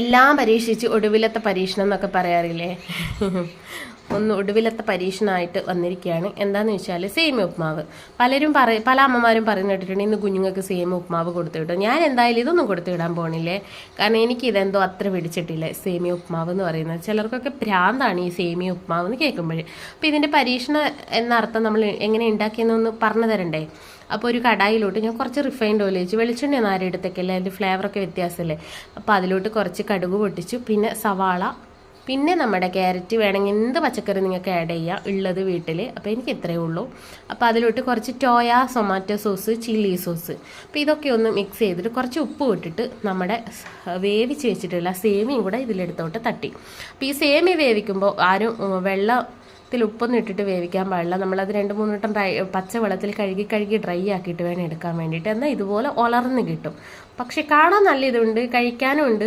എല്ലാം പരീക്ഷിച്ച് ഒടുവിലത്തെ പരീക്ഷണം എന്നൊക്കെ പറയാറില്ലേ. ഒടുവിലത്തെ പരീക്ഷണമായിട്ട് വന്നിരിക്കുകയാണ്. എന്താന്ന് വെച്ചാൽ സേമിയ ഉപ്മാവ്. പല അമ്മമാരും പറയുന്ന കേട്ടിട്ടുണ്ട് ഇന്ന് കുഞ്ഞുങ്ങൾക്ക് സേമിയ ഉപ്മാവ് കൊടുത്തു വിട്ടു. ഞാൻ എന്തായാലും ഇതൊന്നും കൊടുത്തു വിടാൻ പോണില്ലേ, കാരണം എനിക്ക് ഇതെന്തോ അത്ര പിടിച്ചിട്ടില്ല സേമിയ ഉപ്മാവ് എന്ന് പറയുന്നത്. ചിലർക്കൊക്കെ ഭ്രാന്താണ് ഈ സേമിയ ഉപ്മാവ് എന്ന് കേൾക്കുമ്പോൾ. അപ്പോൾ ഇതിൻ്റെ പരീക്ഷണം എന്നർത്ഥം നമ്മൾ എങ്ങനെ ഉണ്ടാക്കിയെന്നൊന്ന് പറഞ്ഞു തരണ്ടേ. അപ്പോൾ ഒരു കടായിലോട്ട് ഞാൻ കുറച്ച് റിഫൈൻഡ് ഓയിൽ ഒഴിച്ചു. വെളിച്ചെണ്ണ ആരും എടുത്തേക്കല്ലേ, അതിൻ്റെ ഫ്ലേവറൊക്കെ വ്യത്യാസമല്ലേ. അപ്പോൾ അതിലോട്ട് കുറച്ച് കടുക് പൊട്ടിച്ചു, പിന്നെ സവാള, പിന്നെ നമ്മുടെ ക്യാരറ്റ്, വേണമെങ്കിൽ എന്ത് പച്ചക്കറി നിങ്ങൾക്ക് ആഡ് ചെയ്യാം ഉള്ളത് വീട്ടിൽ. അപ്പോൾ എനിക്ക് ഇത്രയേ ഉള്ളൂ. അപ്പോൾ അതിലോട്ട് കുറച്ച് ടൊമാറ്റോ സോസ്, ചില്ലി സോസ്, അപ്പോൾ ഇതൊക്കെ ഒന്ന് മിക്സ് ചെയ്തിട്ട് കുറച്ച് ഉപ്പ് ഇട്ടിട്ട് നമ്മുടെ വേവിച്ച് വെച്ചിട്ടുള്ള സേമിയും കൂടെ ഇതിലെടുത്തോട്ട് തട്ടി. അപ്പോൾ ഈ സേമിയ വേവിക്കുമ്പോൾ ആരും വെള്ളത്തിൽ ഉപ്പൊന്നും ഇട്ടിട്ട് വേവിക്കാൻ പാടില്ല. നമ്മളത് 2-3 വട്ടം പച്ചവെള്ളത്തിൽ കഴുകി ഡ്രൈ ആക്കിയിട്ട് വേണം എടുക്കാൻ വേണ്ടിയിട്ട്. എന്നാൽ ഇതുപോലെ ഉലർന്ന് കിട്ടും. പക്ഷെ കാണാൻ നല്ല ഇതുണ്ട്, കഴിക്കാനും ഉണ്ട്.